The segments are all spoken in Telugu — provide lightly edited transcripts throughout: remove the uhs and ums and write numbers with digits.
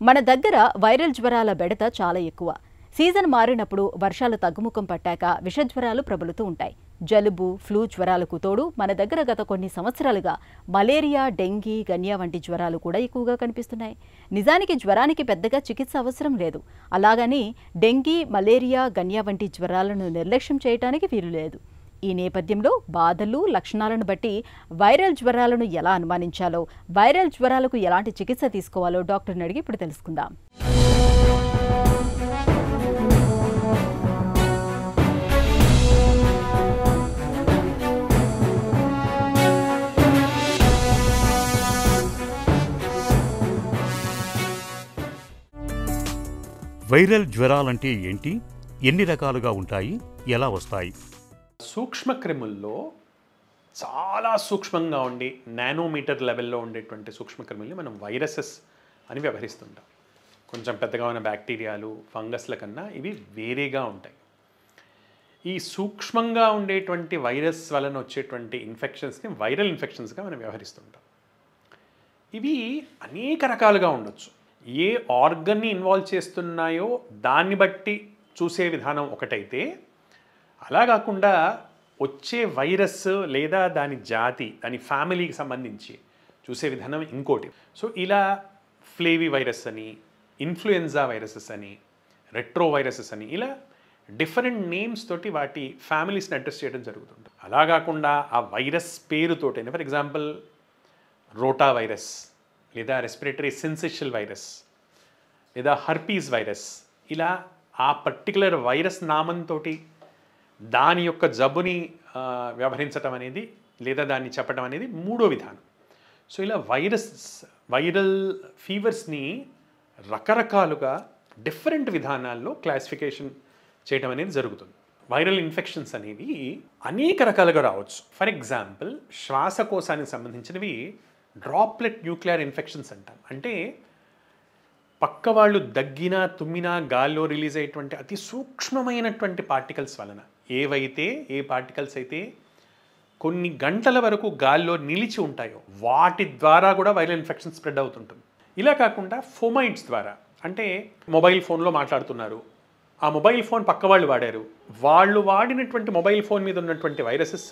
మన దగ్గర వైరల్ జ్వరాల బెడత చాలా ఎక్కువ. సీజన్ మారినప్పుడు వర్షాలు తగ్గుముఖం పట్టాక విషజ్వరాలు ప్రబలుతూ ఉంటాయి. జలుబు, ఫ్లూ జ్వరాలకు తోడు మన దగ్గర గత కొన్ని సంవత్సరాలుగా మలేరియా, డెంగీ, గన్యా వంటి జ్వరాలు కూడా ఎక్కువగా కనిపిస్తున్నాయి. నిజానికి జ్వరానికి పెద్దగా చికిత్స అవసరం లేదు. అలాగని డెంగీ, మలేరియా, గన్యా వంటి జ్వరాలను నిర్లక్ష్యం చేయడానికి వీలు లేదు. ఈ నేపథ్యంలో బాధలు, లక్షణాలను బట్టి వైరల్ జ్వరాలను ఎలా అనుమానించాలో, వైరల్ జ్వరాలకు ఎలాంటి చికిత్స తీసుకోవాలో డాక్టర్ని అడిగి ఇప్పుడు తెలుసుకుందాం. వైరల్ జ్వరాలంటే ఏంటి? ఎన్ని రకాలుగా ఉంటాయి? ఎలా వస్తాయి? సూక్ష్మక్రిముల్లో చాలా సూక్ష్మంగా ఉండి నానోమీటర్ లెవెల్లో ఉండేటువంటి సూక్ష్మక్రిముల్ని మనం వైరసెస్ అని వ్యవహరిస్తుంటాం. కొంచెం పెద్దగా ఉన్న బ్యాక్టీరియాలు, ఫంగస్ల కన్నా ఇవి వేరేగా ఉంటాయి. ఈ సూక్ష్మంగా ఉండేటువంటి వైరస్ వలన వచ్చేటువంటి ఇన్ఫెక్షన్స్ని వైరల్ ఇన్ఫెక్షన్స్గా మనం వ్యవహరిస్తుంటాం. ఇవి అనేక రకాలుగా ఉండొచ్చు. ఏ ఆర్గన్ని ఇన్వాల్వ్ చేస్తున్నాయో దాన్ని బట్టి చూసే విధానం ఒకటైతే, అలా కాకుండా వచ్చే వైరస్ లేదా దాని జాతి, దాని ఫ్యామిలీకి సంబంధించి చూసే విధానం ఇంకోటి. సో ఇలా ఫ్లేవి వైరస్ అని, ఇన్ఫ్లుయెన్జా వైరసెస్ అని, రెట్రో వైరసెస్ అని, ఇలా డిఫరెంట్ నేమ్స్ తోటి వాటి ఫ్యామిలీస్ని అడ్రస్ చేయడం జరుగుతుంది. అలా కాకుండా ఆ వైరస్ పేరుతోటి, ఫర్ ఎగ్జాంపుల్ రోటా వైరస్, లేదా రెస్పిరేటరీ సిన్సిషియల్ వైరస్, లేదా హర్పీస్ వైరస్, ఇలా ఆ పర్టికులర్ వైరస్ నామంతో దాని యొక్క జబ్బుని వ్యవహరించడం అనేది, లేదా దాన్ని చెప్పడం అనేది మూడో విధానం. సో ఇలా వైరల్ ఫీవర్స్ని రకరకాలుగా డిఫరెంట్ విధానాల్లో క్లాసిఫికేషన్ చేయడం అనేది జరుగుతుంది. వైరల్ ఇన్ఫెక్షన్స్ అనేవి అనేక రకాలుగా రావచ్చు. ఫర్ ఎగ్జాంపుల్ శ్వాసకోశానికి సంబంధించినవి డ్రాప్లెట్ న్యూక్లియర్ ఇన్ఫెక్షన్స్ అంటాం. అంటే పక్క వాళ్ళు దగ్గినా, తుమ్మినా గాల్లో రిలీజ్ అయ్యేటువంటి అతి సూక్ష్మమైనటువంటి పార్టికల్స్ వలన, ఏ పార్టికల్స్ అయితే కొన్ని గంటల వరకు గాల్లో నిలిచి ఉంటాయో వాటి ద్వారా కూడా వైరల్ ఇన్ఫెక్షన్ స్ప్రెడ్ అవుతుంటుంది. ఇలా కాకుండా ఫోమైట్స్ ద్వారా, అంటే మొబైల్ ఫోన్లో మాట్లాడుతున్నారు, ఆ మొబైల్ ఫోన్ పక్క వాళ్ళు వాడారు, వాళ్ళు వాడినటువంటి మొబైల్ ఫోన్ మీద ఉన్నటువంటి వైరసెస్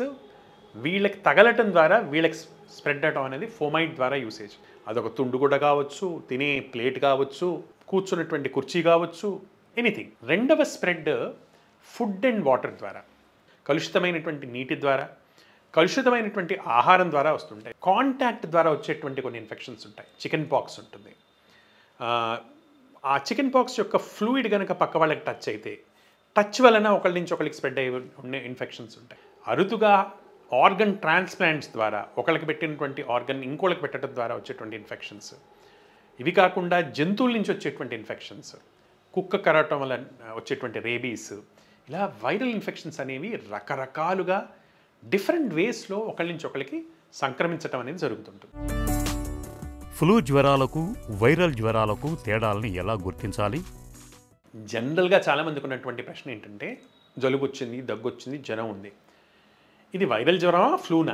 వీళ్ళకి తగలటం ద్వారా వీళ్ళకి స్ప్రెడ్ అవడం అనేది ఫోమైట్ ద్వారా యూసేజ్. అదొక తుండు కూడా కావచ్చు, తినే ప్లేట్ కావచ్చు, కూర్చున్నటువంటి కుర్చీ కావచ్చు, ఎనీథింగ్. రెండవ స్ప్రెడ్ ఫుడ్ అండ్ వాటర్ ద్వారా, కలుషితమైనటువంటి నీటి ద్వారా, కలుషితమైనటువంటి ఆహారం ద్వారా వస్తుంటాయి. కాంటాక్ట్ ద్వారా వచ్చేటువంటి కొన్ని ఇన్ఫెక్షన్స్ ఉంటాయి. చికెన్ పాక్స్ ఉంటుంది. ఆ చికెన్ పాక్స్ యొక్క ఫ్లూయిడ్ కనుక పక్క వాళ్ళకి టచ్ అయితే, టచ్ వలన ఒకళ్ళ నుంచి ఒకరికి స్ప్రెడ్ అయ్యే ఉండే ఇన్ఫెక్షన్స్ ఉంటాయి. అరుదుగా ఆర్గన్ ట్రాన్స్ప్లాంట్స్ ద్వారా ఒకళ్ళకి పెట్టినటువంటి ఆర్గన్ ఇంకోళ్ళకి పెట్టడం ద్వారా వచ్చేటువంటి ఇన్ఫెక్షన్స్. ఇవి కాకుండా జంతువుల నుంచి వచ్చేటువంటి ఇన్ఫెక్షన్స్, కుక్క కరవటం వల్ల వచ్చేటువంటి రేబీస్, ఇలా వైరల్ ఇన్ఫెక్షన్స్ అనేవి రకరకాలుగా డిఫరెంట్ వేస్లో ఒకళ్ళ నుంచి ఒకళ్ళకి సంక్రమించడం అనేది జరుగుతుంటుంది. ఫ్లూ జ్వరాలకు, వైరల్ జ్వరాలకు తేడాలని ఎలా గుర్తించాలి? జనరల్గా చాలామందికి ఉన్నటువంటి ప్రశ్న ఏంటంటే, జలుబు వచ్చింది, దగ్గు వచ్చింది, జ్వరం ఉంది, ఇది వైరల్ జ్వరమా, ఫ్లూనా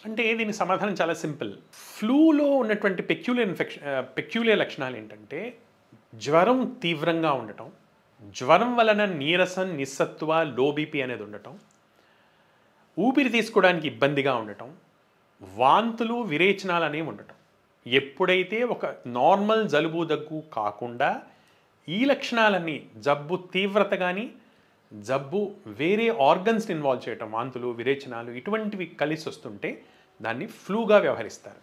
అంటే? దీని సమాధానం చాలా సింపుల్. ఫ్లూలో ఉన్నటువంటి పెక్యులియర్ లక్షణాలు ఏంటంటే, జ్వరం తీవ్రంగా ఉండటం, జ్వరం వలన నీరసం, నిస్సత్వ, లో బీపీ అనేది ఉండటం, ఊపిరి తీసుకోవడానికి ఇబ్బందిగా ఉండటం, వాంతులు, విరేచనాలు అనేవి ఉండటం. ఎప్పుడైతే ఒక నార్మల్ జలుబు, దగ్గు కాకుండా ఈ లక్షణాలన్నీ, జబ్బు తీవ్రత కానీ, జబ్బు వేరే ఆర్గన్స్ని ఇన్వాల్వ్ చేయటం, వాంతులు, విరేచనాలు, ఇటువంటివి కలిసి వస్తుంటే దాన్ని ఫ్లూగా వ్యవహరిస్తారు.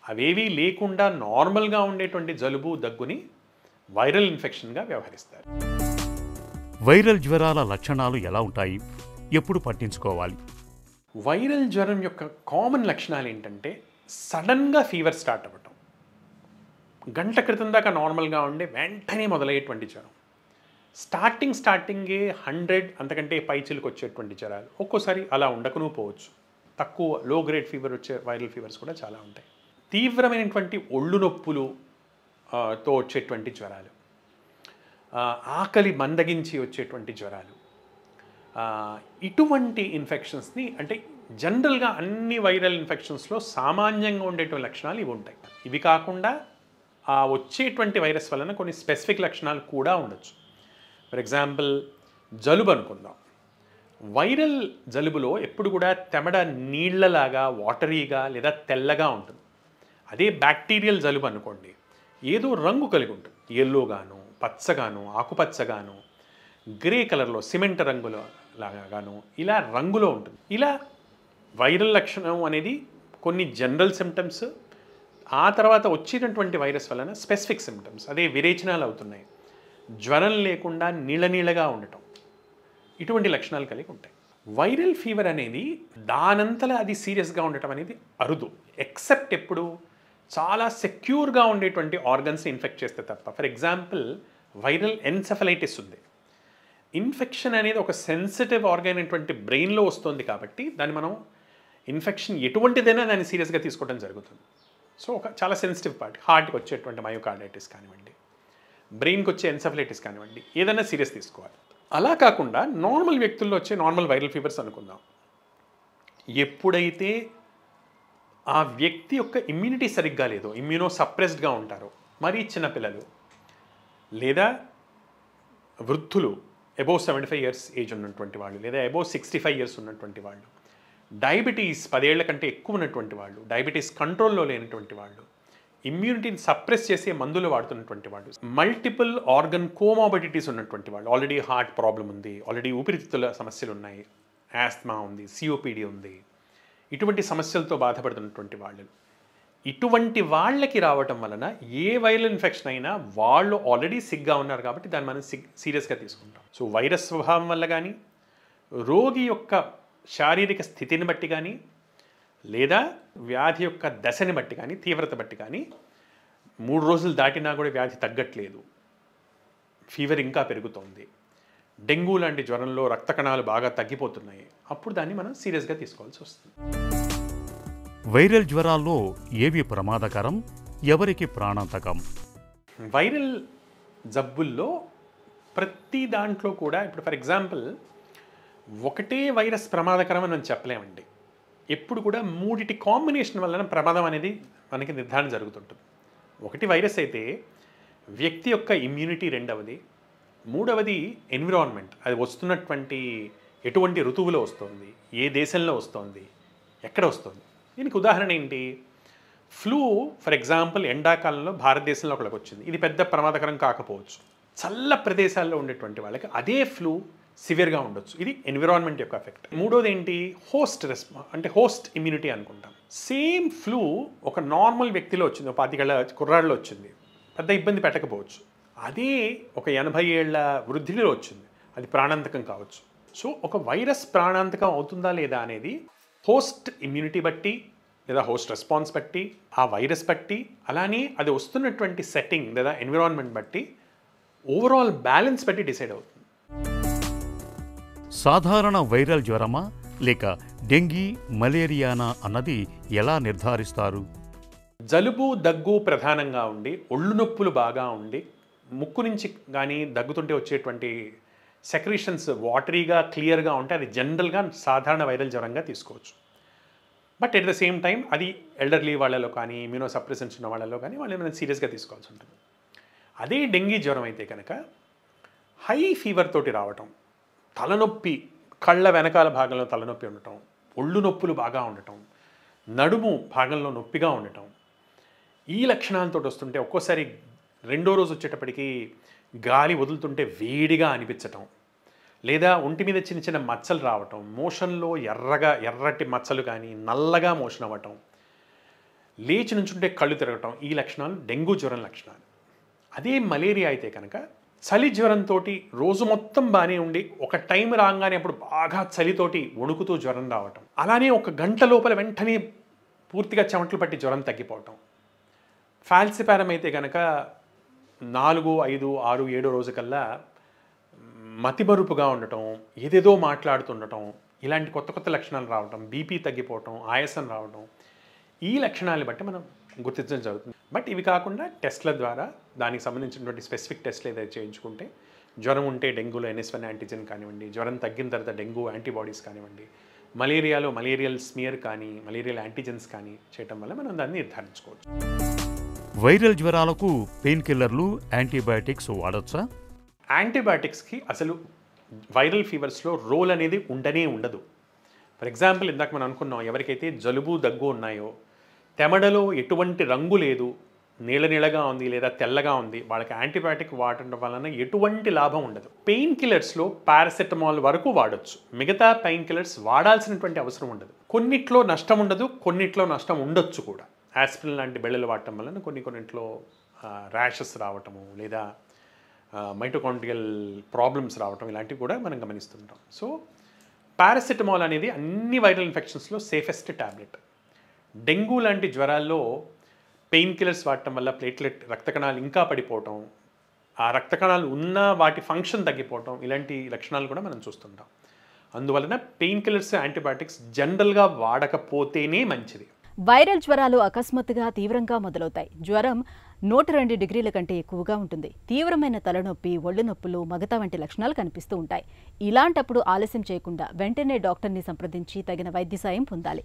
అవేవీ లేకుండా నార్మల్గా ఉండేటువంటి జలుబు, దగ్గుని వైరల్ ఇన్ఫెక్షన్గా వ్యవహరిస్తారు. వైరల్ జ్వరాల లక్షణాలు ఎలా ఉంటాయి? ఎప్పుడు పట్టించుకోవాలి? వైరల్ జ్వరం యొక్క కామన్ లక్షణాలు ఏంటంటే, సడన్గా ఫీవర్ స్టార్ట్ అవ్వటం, గంట క్రితం దాకా నార్మల్గా ఉండే వెంటనే మొదలయ్యేటువంటి జ్వరం, స్టార్టింగే 100 అంతకంటే పైచిలకు వచ్చేటువంటి జ్వరాలు, ఒక్కోసారి అలా ఉండకనూ పోవచ్చు. తక్కువ లో గ్రేడ్ ఫీవర్ వచ్చే వైరల్ ఫీవర్స్ కూడా చాలా ఉంటాయి. తీవ్రమైనటువంటి ఒళ్ళు నొప్పులు తో వచ్చేటువంటి జ్వరాలు, ఆకలి మందగించి వచ్చేటువంటి జ్వరాలు, ఇటువంటి ఇన్ఫెక్షన్స్ని, అంటే జనరల్గా అన్ని వైరల్ ఇన్ఫెక్షన్స్లో సామాన్యంగా ఉండేటువంటి లక్షణాలు ఇవి ఉంటాయి. ఇవి కాకుండా ఆ వచ్చేటువంటి వైరస్ వలన కొన్ని స్పెసిఫిక్ లక్షణాలు కూడా ఉండొచ్చు. ఫర్ ఎగ్జాంపుల్ జలుబు అనుకుందాం. వైరల్ జలుబులో ఎప్పుడు కూడా తెమడ నీళ్లలాగా వాటరీగా లేదా తెల్లగా ఉంటుంది. అదే బ్యాక్టీరియల్ జలుబు అనుకోండి, ఏదో రంగు కలిగి ఉంటుంది, ఎల్లోగాను, పచ్చగాను, ఆకుపచ్చగాను, గ్రే కలర్లో సిమెంట్ రంగులో లాగాను ఇలా రంగులో ఉంటుంది. ఇలా వైరల్ లక్షణం అనేది కొన్ని జనరల్ సిమ్టమ్స్, ఆ తర్వాత వచ్చేటటువంటి వైరస్ వలన స్పెసిఫిక్ సిమ్టమ్స్, అదే విరేచనాలు అవుతున్నాయి, జ్వరం లేకుండా నీళ్ళగా ఉండటం, ఇటువంటి లక్షణాలు కలిగి ఉంటాయి. వైరల్ ఫీవర్ అనేది దానంతలా అది సీరియస్గా ఉండటం అనేది అరుదు, ఎక్సెప్ట్ ఎప్పుడు చాలా సెక్యూర్గా ఉండేటువంటి ఆర్గన్స్ని ఇన్ఫెక్ట్ చేస్తే తప్ప. ఫర్ ఎగ్జాంపుల్ వైరల్ ఎన్సెఫలైటిస్ ఉంది. ఇన్ఫెక్షన్ అనేది ఒక సెన్సిటివ్ ఆర్గాన్ అయినటువంటి బ్రెయిన్లో వస్తుంది కాబట్టి దాన్ని మనం ఇన్ఫెక్షన్ ఎటువంటిదైనా దాన్ని సీరియస్గా తీసుకోవడం జరుగుతుంది. సో ఒక చాలా సెన్సిటివ్ పార్ట్, హార్ట్కి వచ్చేటువంటి మయోకార్డైటిస్ కానివ్వండి, బ్రెయిన్కి వచ్చే ఎన్సెఫలైటిస్ కానివ్వండి, ఏదైనా సీరియస్ తీసుకోవాలి. అలా కాకుండా నార్మల్ వ్యక్తుల్లో వచ్చే నార్మల్ వైరల్ ఫీవర్స్ అనుకుందాం. ఎప్పుడైతే ఆ వ్యక్తి యొక్క ఇమ్యూనిటీ సరిగ్గా లేదో, ఇమ్యూనో సప్రెస్డ్గా ఉంటారో, మరీ చిన్నపిల్లలు లేదా వృద్ధులు, అబోవ్ 75 ఇయర్స్ ఏజ్ ఉన్నటువంటి వాళ్ళు, లేదా అబోవ్ 65 ఇయర్స్ ఉన్నటువంటి వాళ్ళు, డయాబెటీస్ 10 ఏళ్ల కంటే ఎక్కువ ఉన్నటువంటి వాళ్ళు, డయాబెటీస్ కంట్రోల్లో లేనటువంటి వాళ్ళు, ఇమ్యూనిటీని సప్రెస్ చేసే మందులు వాడుతున్నటువంటి వాళ్ళు, మల్టిపుల్ ఆర్గన్ కోమాబిడిటీస్ ఉన్నటువంటి వాళ్ళు, ఆల్రెడీ హార్ట్ ప్రాబ్లం ఉంది, ఆల్రెడీ ఊపిరితిత్తుల సమస్యలు ఉన్నాయి, ఆస్మా ఉంది, సిఓపిడి ఉంది, ఇటువంటి సమస్యలతో బాధపడుతున్నటువంటి వాళ్ళు, ఇటువంటి వాళ్ళకి రావటం వలన ఏ వైరల్ ఇన్ఫెక్షన్ అయినా వాళ్ళు ఆల్రెడీ సిగ్గా ఉన్నారు కాబట్టి దాన్ని మనం సీరియస్గా తీసుకుంటాం. సో వైరస్ స్వభావం వల్ల కానీ, రోగి యొక్క శారీరక స్థితిని బట్టి కానీ, లేదా వ్యాధి యొక్క దశని బట్టి కానీ, తీవ్రత బట్టి కానీ, 3 రోజులు దాటినా కూడా వ్యాధి తగ్గట్లేదు, ఫీవర్ ఇంకా పెరుగుతోంది, డెంగ్యూ లాంటి జ్వరంలో రక్త కణాలు బాగా తగ్గిపోతున్నాయి, అప్పుడు దాన్ని మనం సీరియస్గా తీసుకోవాల్సి వస్తుంది. వైరల్ జ్వరాల్లో ఏవి ప్రమాదకరం, ఎవరికి ప్రాణాంతకం? వైరల్ జబ్బుల్లో ప్రతి దాంట్లో కూడా ఇప్పుడు ఫర్ ఎగ్జాంపుల్ ఒకటే వైరస్ ప్రమాదకరం అని మనం చెప్పలేమండి. ఎప్పుడు కూడా 3 కాంబినేషన్ వలన ప్రమాదం అనేది మనకి నిర్ధారణ జరుగుతుంటుంది. ఒకటి వైరస్ అయితే వ్యక్తి యొక్క ఇమ్యూనిటీ రెండవది, మూడవది ఎన్విరాన్మెంట్, అది వస్తున్నటువంటి ఎటువంటి ఋతువులో వస్తుంది, ఏ దేశంలో వస్తుంది, ఎక్కడ వస్తుంది. దీనికి ఉదాహరణ ఏంటి? ఫ్లూ ఫర్ ఎగ్జాంపుల్ ఎండాకాలంలో భారతదేశంలో ఒకళ్ళకి వచ్చింది, ఇది పెద్ద ప్రమాదకరం కాకపోవచ్చు. చల్ల ప్రదేశాల్లో ఉండేటువంటి వాళ్ళకి అదే ఫ్లూ సివియర్గా ఉండొచ్చు, ఇది ఎన్విరాన్మెంట్ యొక్క ఎఫెక్ట్. మూడోది ఏంటి? హోస్ట్ అంటే హోస్ట్ ఇమ్యూనిటీ అనుకుంటాం. సేమ్ ఫ్లూ ఒక నార్మల్ వ్యక్తిలో వచ్చింది, 25 ఏళ్ల కుర్రాడిలో వచ్చింది, పెద్ద ఇబ్బంది పెట్టకపోవచ్చు. అదే ఒక 80 ఏళ్ల వృద్ధిలో వచ్చింది, అది ప్రాణాంతకం కావచ్చు. సో ఒక వైరస్ ప్రాణాంతకం అవుతుందా లేదా అనేది హోస్ట్ ఇమ్యూనిటీ బట్టి, లేదా హోస్ట్ రెస్పాన్స్ బట్టి, ఆ వైరస్ బట్టి, అలానే అది వస్తున్నటువంటి సెట్టింగ్ లేదా ఎన్విరాన్మెంట్ బట్టి, ఓవరాల్ బ్యాలెన్స్ బట్టి డిసైడ్ అవుతుంది. సాధారణ వైరల్ జ్వరమా లేక డెంగీ, మలేరియానా అన్నది ఎలా నిర్ధారిస్తారు? జలుబు, దగ్గు ప్రధానంగా ఉండి, ఒళ్ళు నొప్పులు బాగా ఉండి, ముక్కు నుంచి కానీ దగ్గుతుంటే వచ్చేటువంటి సెక్రీషన్స్ వాటరీగా క్లియర్గా ఉంటే అది జనరల్గా సాధారణ వైరల్ జ్వరంగా తీసుకోవచ్చు. But at the same time అది ఎల్డర్లీ వాళ్ళలో కానీ, ఇమ్యూనో సప్రెసెన్స్ ఉన్న వాళ్ళలో కానీ వాళ్ళు మనం సీరియస్గా తీసుకోవాల్సి ఉంటుంది. అదే డెంగీ జ్వరం అయితే కనుక హై ఫీవర్ తోటి రావటం, తలనొప్పి, కళ్ళ వెనకాల భాగంలో తలనొప్పి ఉండటం, ఒళ్ళు నొప్పులు బాగా ఉండటం, నడుము భాగంలో నొప్పిగా ఉండటం, ఈ లక్షణాలతో వస్తుంటే ఒక్కోసారి రెండో రోజు వచ్చేటప్పటికి గాలి వదులుతుంటే వేడిగా అనిపించటం, లేదా ఒంటి మీద చిన్న చిన్న మచ్చలు రావటం, మోషన్లో ఎర్రటి మచ్చలు కానీ నల్లగా మోషన్ అవ్వటం, లేచి నుంచుంటే కళ్ళు తిరగటం, ఈ లక్షణాలు డెంగ్యూ జ్వరం లక్షణాలు. అదే మలేరియా అయితే కనుక చలి జ్వరంతో రోజు మొత్తం బాగానే ఉండి ఒక టైం రాగానే అప్పుడు బాగా చలితోటి వణుకుతూ జ్వరం రావటం, అలానే ఒక గంట లోపల వెంటనే పూర్తిగా చెమటలు పట్టి జ్వరం తగ్గిపోవటం. ఫాల్సిపారం అయితే కనుక 4, 5, 6, 7 రోజు కల్లా మతిమరుపుగా ఉండటం, ఏదేదో మాట్లాడుతుండటం, ఇలాంటి కొత్త కొత్త లక్షణాలు రావటం, బీపీ తగ్గిపోవటం, ఆయాసం రావటం, ఈ లక్షణాలను బట్టి మనం గుర్తించడం జరుగుతుంది. బట్ ఇవి కాకుండా టెస్ట్ల ద్వారా దానికి సంబంధించినటువంటి స్పెసిఫిక్ టెస్ట్లు ఏదైతే చేయించుకుంటే, జ్వరం ఉంటే డెంగ్యూలో NS1 యాంటీజెన్ కానివ్వండి, జ్వరం తగ్గిన తర్వాత డెంగ్యూ యాంటీబాడీస్ కానివ్వండి, మలేరియాలో మలేరియల్ స్మియర్ కానీ, మలేరియల్ యాంటీజెన్స్ కానీ చేయటం వల్ల మనం దాన్ని నిర్ధారించుకోవచ్చు. వైరల్ జ్వరాలకు పెయిన్ కిల్లర్లు, యాంటీబయాటిక్స్ వాడొచ్చా? యాంటీబయాటిక్స్కి అసలు వైరల్ ఫీవర్స్లో రోల్ అనేది ఉండదు. ఫర్ ఎగ్జాంపుల్ ఇందాక మనం అనుకున్నాం, ఎవరికైతే జలుబు దగ్గు ఉన్నాయో, తెమడలో ఎటువంటి రంగు లేదు, నీళ్ళగా ఉంది లేదా తెల్లగా ఉంది, వాళ్ళకి యాంటీబయాటిక్ వాడటం వలన ఎటువంటి లాభం ఉండదు. పెయిన్ కిల్లర్స్లో పారాసెటమాల్ వరకు వాడచ్చు, మిగతా పెయిన్ కిల్లర్స్ వాడాల్సినటువంటి అవసరం ఉండదు. కొన్నిట్లో నష్టం ఉండదు, కొన్నిట్లో నష్టం ఉండొచ్చు కూడా. ఆస్పిరిన్ లాంటి బెళ్ళలు వాడటం వలన కొన్నింట్లో ర్యాషెస్ రావటము లేదా మైటోకాండ్రియల్ ప్రాబ్లమ్స్ రావటం ఇలాంటివి కూడా మనం గమనిస్తుంటాం. సో పారాసెటమాల్ అనేది అన్ని వైరల్ ఇన్ఫెక్షన్స్లో సేఫెస్ట్ ట్యాబ్లెట్. డెంగ్యూ లాంటి జ్వరాల్లో పెయిన్ కిల్లర్స్ వాడటం వల్ల ప్లేట్లెట్ రక్త కణాలు ఇంకా పడిపోవటం, ఆ రక్త కణాలు ఉన్న వాటి ఫంక్షన్ తగ్గిపోవటం, ఇలాంటి లక్షణాలు కూడా మనం చూస్తుంటాం. అందువలన పెయిన్ కిల్లర్స్, యాంటీబయాటిక్స్ జనరల్గా వాడకపోతేనే మంచిది. వైరల్ జ్వరాలు అకస్మాత్తుగా తీవ్రంగా మొదలవుతాయి. జ్వరం 102 డిగ్రీల కంటే ఎక్కువగా ఉంటుంది. తీవ్రమైన తలనొప్పి, ఒళ్ళు నొప్పులు, మగత వంటి లక్షణాలు కనిపిస్తూ ఉంటాయి. ఇలాంటప్పుడు ఆలస్యం చేయకుండా వెంటనే డాక్టర్ని సంప్రదించి తగిన వైద్య సాయం పొందాలి.